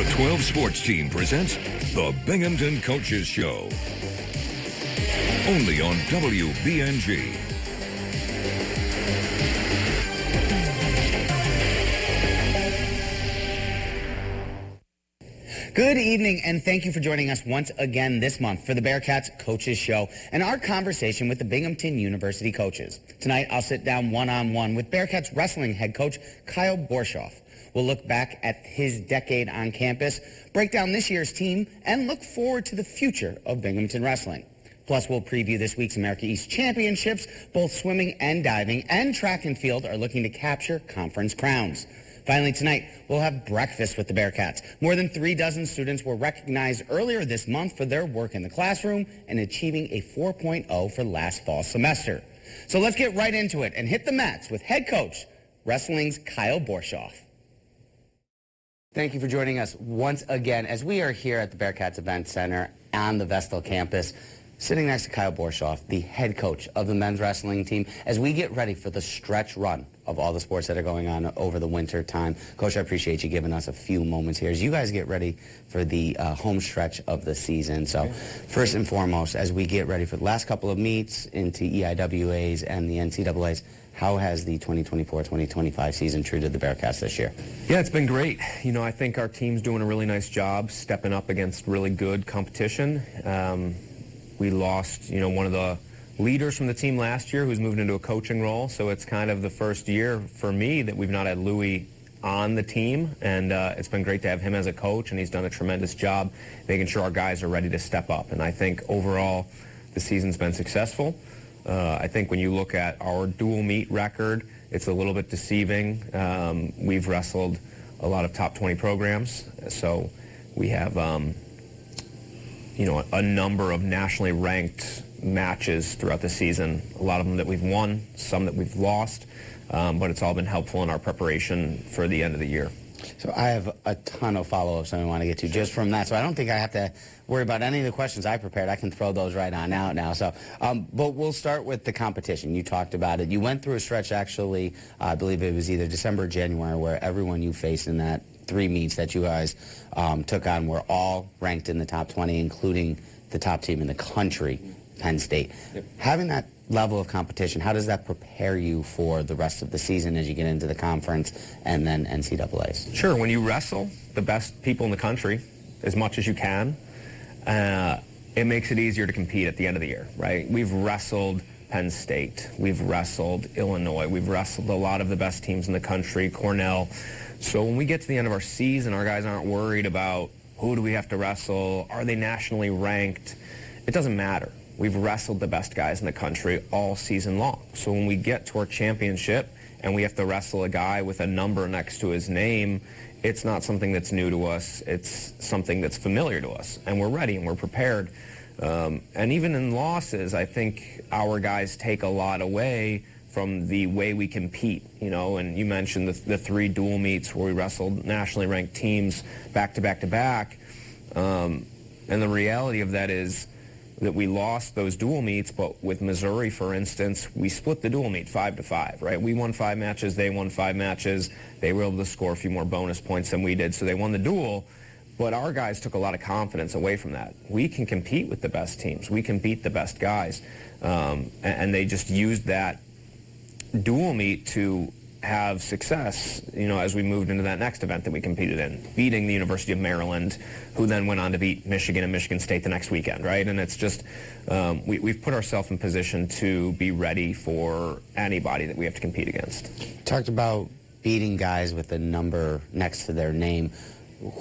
12 Sports Team presents the Binghamton Coaches Show. Only on WBNG. Good evening, and thank you for joining us once again this month for the Bearcats Coaches Show and our conversation with the Binghamton University coaches. Tonight, I'll sit down one-on-one with Bearcats wrestling head coach Kyle Borschoff. We'll look back at his decade on campus, break down this year's team, and look forward to the future of Binghamton wrestling. Plus, we'll preview this week's America East Championships. Both swimming and diving and track and field are looking to capture conference crowns. Finally, tonight, we'll have breakfast with the Bearcats. More than 36 students were recognized earlier this month for their work in the classroom and achieving a 4.0 for last fall semester. So let's get right into it and hit the mats with head coach, wrestling's Kyle Borschoff. Thank you for joining us once again as we are here at the Bearcats Event Center on the Vestal campus, sitting next to Kyle Borschoff, the head coach of the men's wrestling team, as we get ready for the stretch run of all the sports that are going on over the winter time. Coach, I appreciate you giving us a few moments here as you guys get ready for the home stretch of the season. So first and foremost, as we get ready for the last couple of meets into EIWAs and the NCAAs, how has the 2024-2025 season treated the Bearcats this year? Yeah, it's been great. You know, I think our team's doing a really nice job stepping up against really good competition. We lost, one of the leaders from the team last year who's moved into a coaching role, so it's kind of the first year for me that we've not had Louis on the team, and it's been great to have him as a coach, and he's done a tremendous job making sure our guys are ready to step up. And I think overall the season's been successful. I think when you look at our dual meet record, it's a little bit deceiving. We've wrestled a lot of top 20 programs, so we have a number of nationally ranked matches throughout the season, a lot of them that we've won, some that we've lost, but it's all been helpful in our preparation for the end of the year. So I have a ton of follow-ups I want to get to just from that, so I don't think I have to worry about any of the questions I prepared. I can throw those right on out now. So, but we'll start with the competition. You talked about it. You went through a stretch, actually, I believe it was either December or January, where everyone you faced in that 3 meets that you guys took on were all ranked in the top 20, including the top team in the country, Penn State. Yep. Having that level of competition, how does that prepare you for the rest of the season as you get into the conference and then NCAAs? Sure. When you wrestle the best people in the country as much as you can, it makes it easier to compete at the end of the year, right? We've wrestled Penn State. We've wrestled Illinois. We've wrestled a lot of the best teams in the country, Cornell. So when we get to the end of our season, our guys aren't worried about who do we have to wrestle, are they nationally ranked? It doesn't matter. We've wrestled the best guys in the country all season long. So when we get to our championship and we have to wrestle a guy with a number next to his name, it's not something that's new to us. It's something that's familiar to us. And we're ready and we're prepared. And even in losses, I think our guys take a lot away from the way we compete, and you mentioned the 3 dual meets where we wrestled nationally ranked teams back to back to back. And the reality of that is that we lost those dual meets, but with Missouri, for instance, we split the dual meet 5-5, right? We won 5 matches, they won 5 matches. They were able to score a few more bonus points than we did, so they won the dual. But our guys took a lot of confidence away from that. We can compete with the best teams. We can beat the best guys. And they just used that dual meet to have success, as we moved into that next event that we competed in, beating the University of Maryland, who then went on to beat Michigan and Michigan State the next weekend, right? And it's just, we've put ourselves in position to be ready for anybody that we have to compete against. You talked about beating guys with a number next to their name,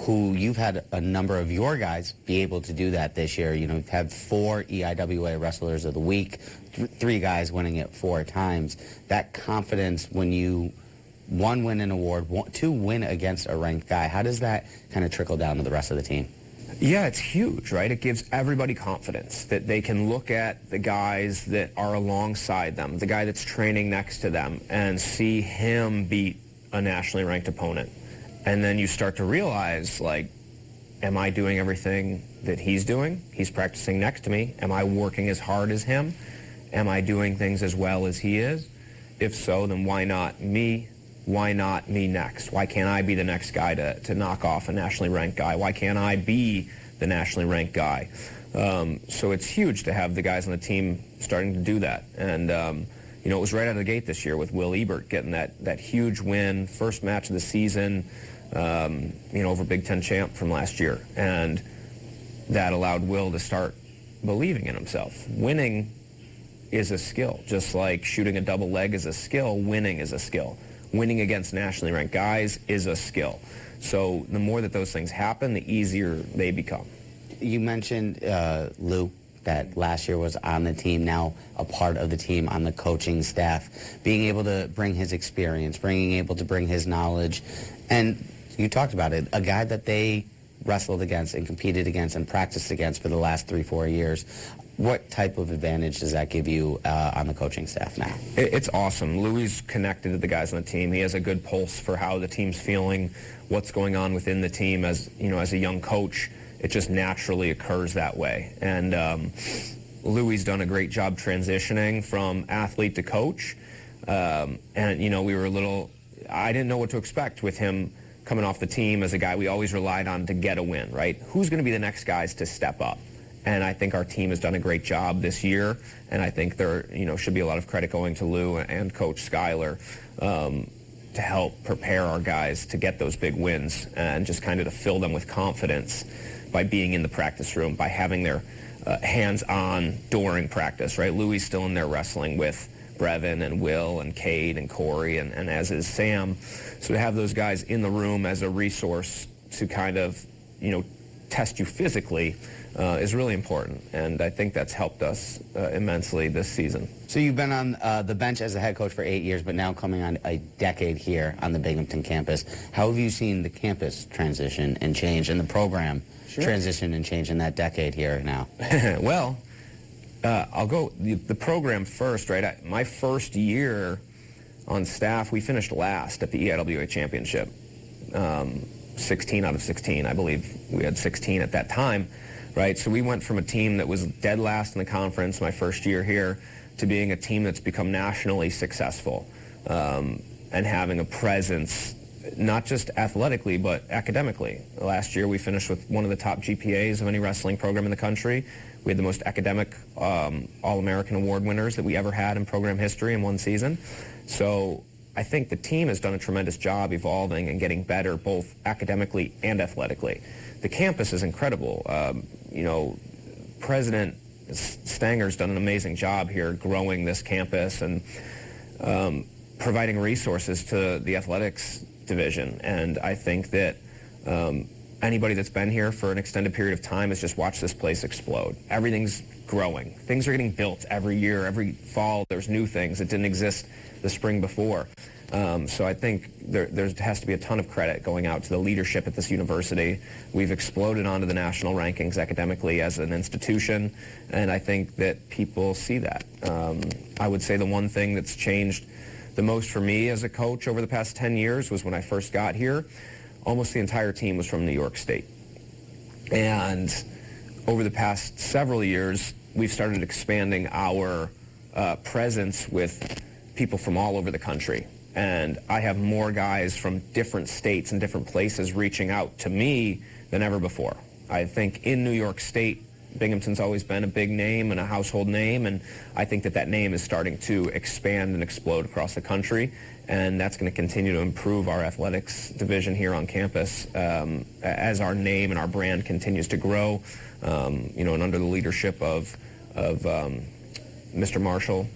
who you've had a number of your guys be able to do that this year. You've had 4 EIWA Wrestlers of the Week, 3 guys winning it 4 times. That confidence when you, 1, win an award, 2, win against a ranked guy, how does that kind of trickle down to the rest of the team? Yeah, it's huge, right? It gives everybody confidence that they can look at the guys that are alongside them, the guy that's training next to them, and see him beat a nationally ranked opponent. And then you start to realize, am I doing everything that he's doing? He's practicing next to me. Am I working as hard as him? Am I doing things as well as he is? If so, then why not me why not me next? Why can't I be the next guy to knock off a nationally ranked guy? Why can't I be the nationally ranked guy? So it's huge to have the guys on the team starting to do that. And, it was right out of the gate this year with Will Ebert getting that huge win, first match of the season, over Big Ten champ from last year. And that allowed Will to start believing in himself. Winning is a skill. Just like shooting a double leg is a skill, winning is a skill. Winning against nationally ranked guys is a skill. So the more that those things happen, the easier they become. You mentioned Lou, that last year was on the team, now a part of the team on the coaching staff, being able to bring his experience, able to bring his knowledge. And you talked about it, a guy that they wrestled against and competed against and practiced against for the last 3-4 years. What type of advantage does that give you on the coaching staff now? It's awesome. Louis connected to the guys on the team. He has a good pulse for how the team's feeling, what's going on within the team. As a young coach, it just naturally occurs that way. And Louis done a great job transitioning from athlete to coach. And we were I didn't know what to expect with him coming off the team as a guy we always relied on to get a win, right? Who's going to be the next guys to step up? And I think our team has done a great job this year, and I think there, should be a lot of credit going to Lou and Coach Schuyler to help prepare our guys to get those big wins and just kind of to fill them with confidence by being in the practice room, by having their hands-on during practice, right? Louis still in there wrestling with Brevin and Will and Cade and Corey and as is Sam. So to have those guys in the room as a resource to kind of, test you physically is really important, and I think that's helped us immensely this season. So you've been on the bench as a head coach for 8 years, but now coming on a decade here on the Binghamton campus. How have you seen the campus transition and change, and the program transition and change in that decade here now? Well, I'll go the program first, right? My first year on staff, we finished last at the EIWA championship. 16 out of 16, I believe. We had 16 at that time, right? So we went from a team that was dead last in the conference my first year here to being a team that's become nationally successful and having a presence, not just athletically, but academically. Last year we finished with one of the top GPAs of any wrestling program in the country. We had the most academic All-American award winners that we ever had in program history in one season. So I think the team has done a tremendous job evolving and getting better both academically and athletically. The campus is incredible. President Stanger's done an amazing job here growing this campus and providing resources to the athletics division. And I think that anybody that's been here for an extended period of time has just watched this place explode. Everything's growing. Things are getting built every year. Every fall there's new things that didn't exist the spring before. So I think there has to be a ton of credit going out to the leadership at this university. We've exploded onto the national rankings academically as an institution, and I think that people see that. I would say the one thing that's changed the most for me as a coach over the past 10 years was when I first got here, almost the entire team was from New York State. And over the past several years, we've started expanding our presence with people from all over the country. And I have more guys from different states and different places reaching out to me than ever before. I think in New York State, Binghamton's always been a big name and a household name, and I think that name is starting to expand and explode across the country, and that's going to continue to improve our athletics division here on campus as our name and our brand continues to grow, and under the leadership of Mr. Marshall.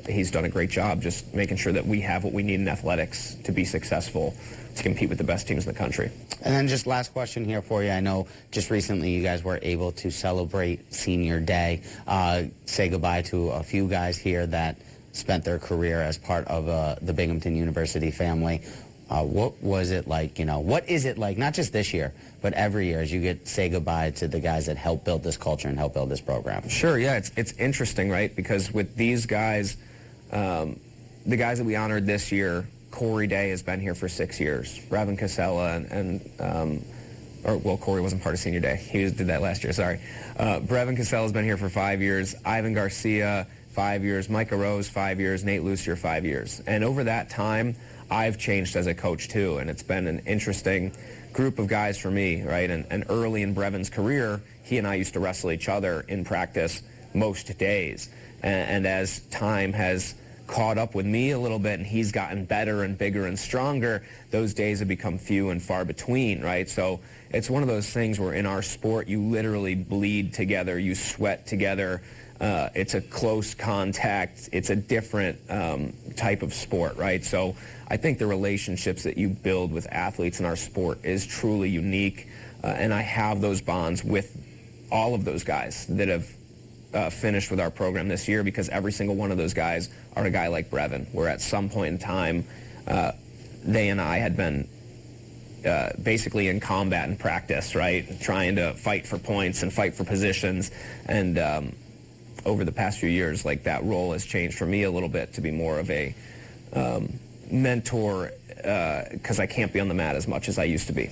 He's done a great job just making sure that we have what we need in athletics to be successful, to compete with the best teams in the country. And then just last question here for you. I know just recently you guys were able to celebrate Senior Day, say goodbye to a few guys here that spent their career as part of the Binghamton University family. What was it like, what is it like, not just this year, but every year as you get say goodbye to the guys that help build this culture and help build this program? Sure, yeah, it's interesting, right? Because with these guys, the guys that we honored this year, Corey Day has been here for 6 years. Brevin Casella Corey wasn't part of Senior Day. He did that last year, sorry. Brevin Casella's been here for 5 years. Ivan Garcia, 5 years. Micah Rose, 5 years. Nate Lucier, 5 years. And over that time, I've changed as a coach too, and it's been an interesting group of guys for me, right? And early in Brevin's career, he and I used to wrestle each other in practice most days. And as time has caught up with me a little bit and he's gotten better and bigger and stronger, those days have become few and far between, right? So it's one of those things where in our sport, you literally bleed together, you sweat together. It's a close contact. It's a different type of sport, right? So I think the relationships that you build with athletes in our sport is truly unique. And I have those bonds with all of those guys that have finished with our program this year, because every single one of those guys are a guy like Brevin, where at some point in time, they and I had been basically in combat and practice, right? Trying to fight for points and fight for positions. And over the past few years, like, that role has changed for me a little bit to be more of a mentor, because I can't be on the mat as much as I used to be.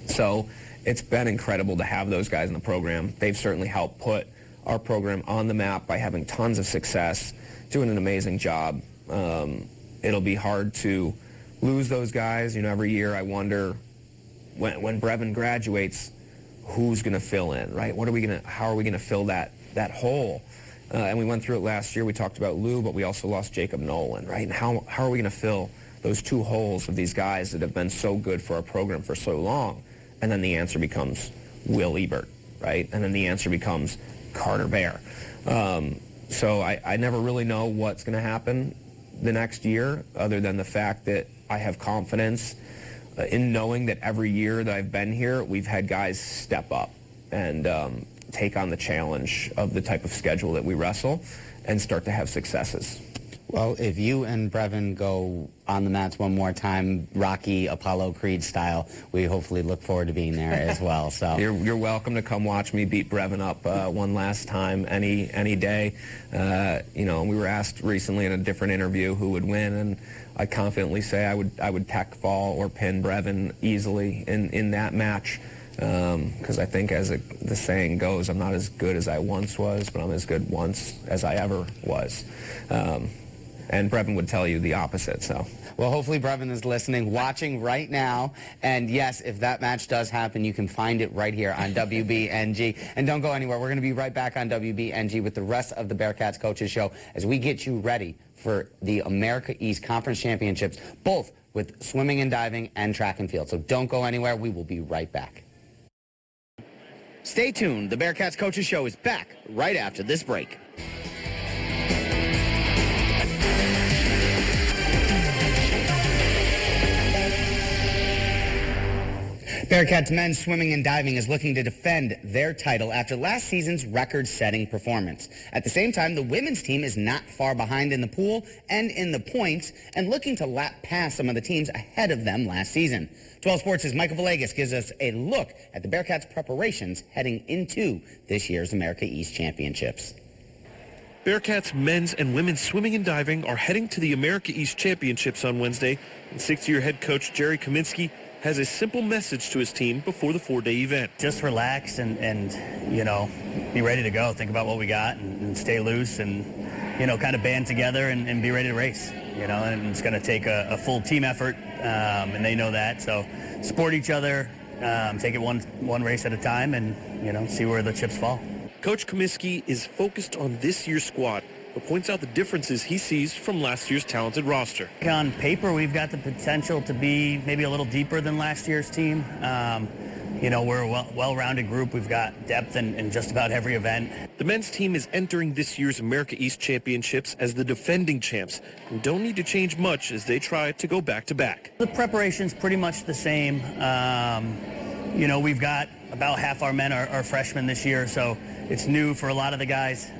So it's been incredible to have those guys in the program. They've certainly helped put our program on the map by having tons of success, doing an amazing job. It'll be hard to lose those guys. You know, every year I wonder, when Brevin graduates, who's going to fill in, right? How are we going to fill that hole? And we went through it last year. We talked about Lou, but we also lost Jacob Nolan, right? And how are we going to fill those two holes of these guys that have been so good for our program for so long? And then the answer becomes Will Ebert, right? And then the answer becomes Carter Bear. So I never really know what's going to happen the next year, other than the fact that I have confidence in knowing that every year that I've been here, we've had guys step up and take on the challenge of the type of schedule that we wrestle and start to have successes. Well, if you and Brevin go on the mats one more time, Rocky, Apollo Creed style, we hopefully look forward to being there as well. So you're welcome to come watch me beat Brevin up one last time any day. You know, we were asked recently in a different interview who would win, and I confidently say I would tech fall or pin Brevin easily in that match. Because I think, as the saying goes, I'm not as good as I once was, but I'm as good once as I ever was. And Brevin would tell you the opposite. So, well, hopefully Brevin is listening, watching right now. And yes, if that match does happen, you can find it right here on WBNG. And don't go anywhere. We're going to be right back on WBNG with the rest of the Bearcats Coaches Show as we get you ready for the America East Conference Championships, both with swimming and diving and track and field. So don't go anywhere. We will be right back. Stay tuned. The Bearcats Coaches Show is back right after this break. Bearcats men's swimming and diving is looking to defend their title after last season's record-setting performance. At the same time, the women's team is not far behind in the pool and in the points and looking to lap past some of the teams ahead of them last season. 12 Sports' Michael Villegas gives us a look at the Bearcats' preparations heading into this year's America East Championships. Bearcats men's and women's swimming and diving are heading to the America East Championships on Wednesday, and sixth-year head coach Jerry Kaminsky has a simple message to his team before the four-day event. Just relax and you know, be ready to go. Think about what we got and stay loose and, you know, kind of band together and be ready to race. You know, and it's going to take a full team effort, and they know that. So support each other, take it one race at a time, and, you know, see where the chips fall. Coach Kaminsky is focused on this year's squad, but points out the differences he sees from last year's talented roster. On paper, we've got the potential to be maybe a little deeper than last year's team. You know, we're a well-rounded group. We've got depth in just about every event. The men's team is entering this year's America East Championships as the defending champs and don't need to change much as they try to go back-to-back. The preparation's pretty much the same. You know, we've got about half our men are freshmen this year, so it's new for a lot of the guys.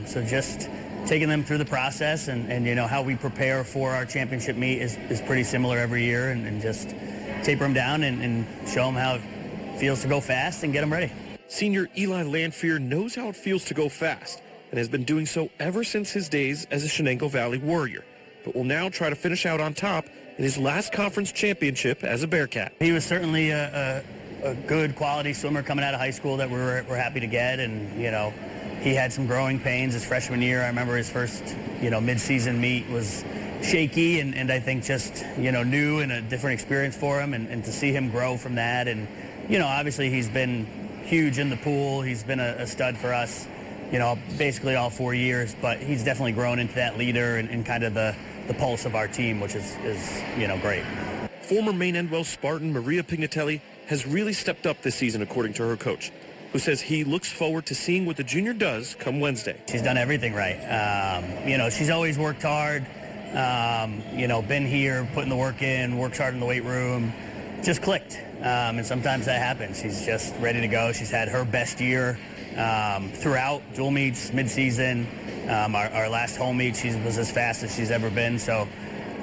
So just taking them through the process and you know, how we prepare for our championship meet is pretty similar every year, and just taper them down and show them how it feels to go fast and get them ready. Senior Eli Lanfear knows how it feels to go fast and has been doing so ever since his days as a Shenango Valley Warrior, but will now try to finish out on top in his last conference championship as a Bearcat. He was certainly a good quality swimmer coming out of high school that we're happy to get, and you know, he had some growing pains his freshman year. I remember his first, you know, mid-season meet was shaky and I think just, new and a different experience for him and to see him grow from that. And, obviously he's been huge in the pool. He's been a stud for us, basically all 4 years, but he's definitely grown into that leader and kind of the pulse of our team, which is great. Former Maine Endwell Spartan Maria Pignatelli has really stepped up this season, according to her coach, who says he looks forward to seeing what the junior does come Wednesday. She's done everything right. She's always worked hard, been here, putting the work in, works hard in the weight room, just clicked. And sometimes that happens. She's just ready to go. She's had her best year throughout dual meets, mid-season. Our last home meet, she was as fast as she's ever been. So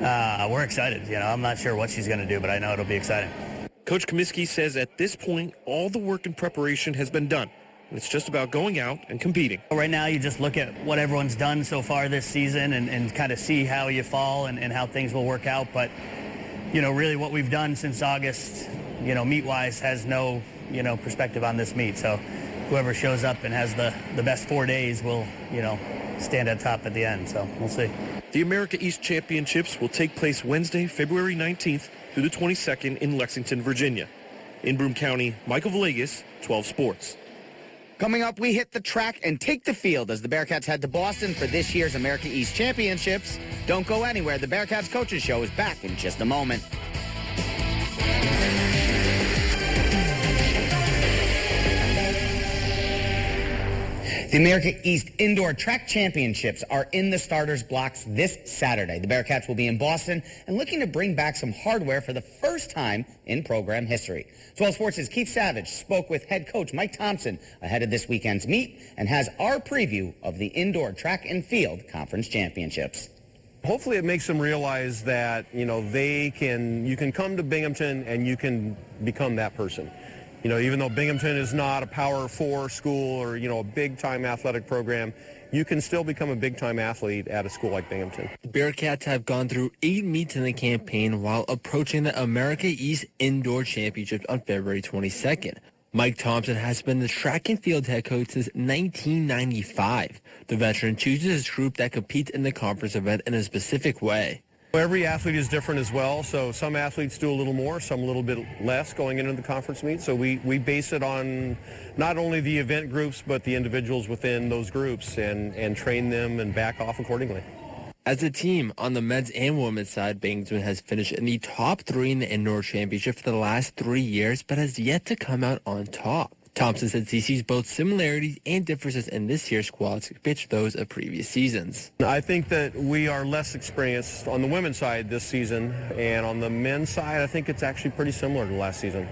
we're excited. I'm not sure what she's going to do, but I know it'll be exciting. Coach Comiskey says at this point, all the work and preparation has been done. And it's just about going out and competing. Right now, you just look at what everyone's done so far this season and kind of see how you fall and how things will work out. But, really what we've done since August, meet-wise has no, perspective on this meet. So whoever shows up and has the best 4 days will, stand at top at the end. So we'll see. The America East Championships will take place Wednesday, February 19th through the 22nd in Lexington, Virginia. In Broome County, Michael Villegas, 12 Sports. Coming up, we hit the track and take the field as the Bearcats head to Boston for this year's America East Championships. Don't go anywhere. The Bearcats Coaches Show is back in just a moment. The America East Indoor Track Championships are in the starters blocks this Saturday. The Bearcats will be in Boston and looking to bring back some hardware for the first time in program history. 12 Sports' Keith Savage spoke with head coach Mike Thompson ahead of this weekend's meet and has our preview of the Indoor Track and Field Conference Championships. Hopefully it makes them realize that, you can come to Binghamton and you can become that person. Even though Binghamton is not a Power 4 school or, a big-time athletic program, you can still become a big-time athlete at a school like Binghamton. The Bearcats have gone through 8 meets in the campaign while approaching the America East Indoor Championships on February 22nd. Mike Thompson has been the track and field head coach since 1995. The veteran chooses his group that competes in the conference event in a specific way. Every athlete is different as well, so some athletes do a little more, some a little bit less going into the conference meet. So we base it on not only the event groups, but the individuals within those groups and train them and back off accordingly. As a team, on the men's and women's side, Binghamton has finished in the top 3 in the indoor championship for the last 3 years, but has yet to come out on top. Thompson said he sees both similarities and differences in this year's squads compared to those of previous seasons. I think that we are less experienced on the women's side this season, and on the men's side, I think it's actually pretty similar to last season.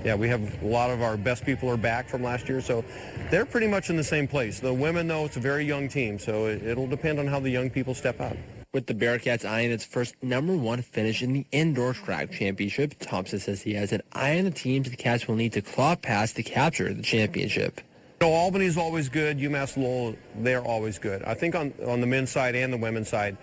Yeah, we have a lot of our best people are back from last year, so they're pretty much in the same place. The women, though, it's a very young team, so it'll depend on how the young people step out. With the Bearcats eyeing its first #1 finish in the Indoor Track Championship, Thompson says he has an eye on the teams the Cats will need to claw past to capture the championship. Albany's always good. UMass Lowell, they're always good. I think on the men's side and the women's side.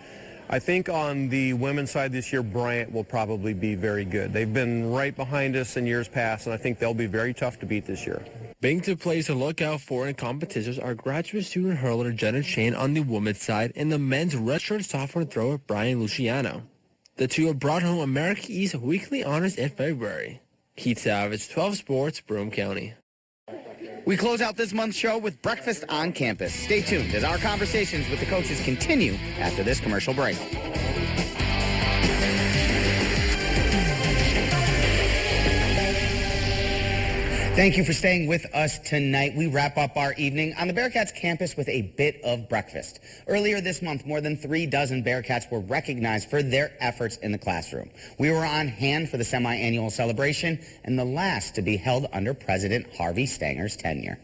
I think on the women's side this year, Bryant will probably be very good. They've been right behind us in years past, and I think they'll be very tough to beat this year. Binghamton players to look out for in competitions are graduate student hurler Jenna Chain on the women's side and the men's redshirt sophomore thrower Brian Luciano. The two have brought home America East weekly honors in February. Keith Savage, 12 Sports, Broome County. We close out this month's show with Breakfast on Campus. Stay tuned as our conversations with the coaches continue after this commercial break. Thank you for staying with us tonight. We wrap up our evening on the Bearcats campus with a bit of breakfast. Earlier this month, more than 36 Bearcats were recognized for their efforts in the classroom. We were on hand for the semi-annual celebration and the last to be held under President Harvey Stanger's tenure.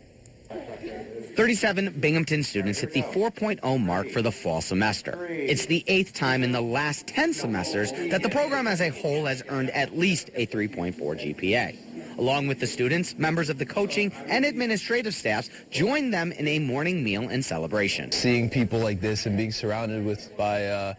37 Binghamton students hit the 4.0 mark for the fall semester. It's the 8th time in the last 10 semesters that the program as a whole has earned at least a 3.4 GPA. Along with the students, members of the coaching and administrative staffs joined them in a morning meal and celebration. Seeing people like this and being surrounded by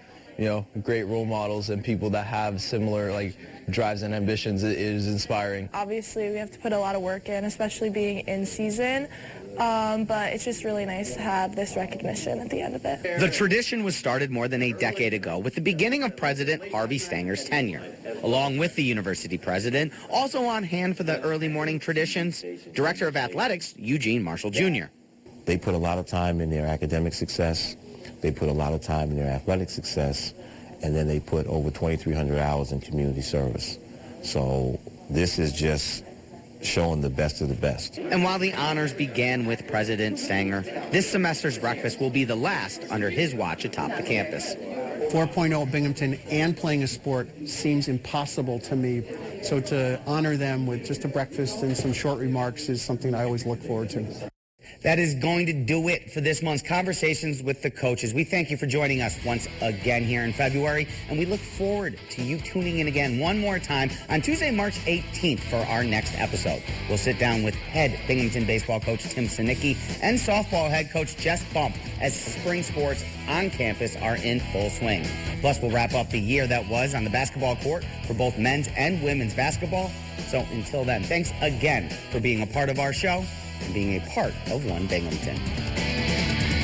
great role models and people that have similar drives and ambitions. It is inspiring. Obviously, we have to put a lot of work in, especially being in season. But it's just really nice to have this recognition at the end of it. The tradition was started more than a decade ago with the beginning of President Harvey Stanger's tenure. Along with the university president, also on hand for the early morning traditions, Director of Athletics, Eugene Marshall Jr. They put a lot of time in their academic success. They put a lot of time in their athletic success. And then they put over 2,300 hours in community service. So this is just showing the best of the best. And while the honors began with President Stanger, this semester's breakfast will be the last under his watch atop the campus. 4.0 at Binghamton and playing a sport seems impossible to me. So to honor them with just a breakfast and some short remarks is something I always look forward to. That is going to do it for this month's Conversations with the Coaches. We thank you for joining us once again here in February, and we look forward to you tuning in again one more time on Tuesday, March 18th for our next episode. We'll sit down with head Binghamton baseball coach Tim Sinicki and softball head coach Jess Bump as spring sports on campus are in full swing. Plus, we'll wrap up the year that was on the basketball court for both men's and women's basketball. So until then, thanks again for being a part of our show and being a part of One Binghamton.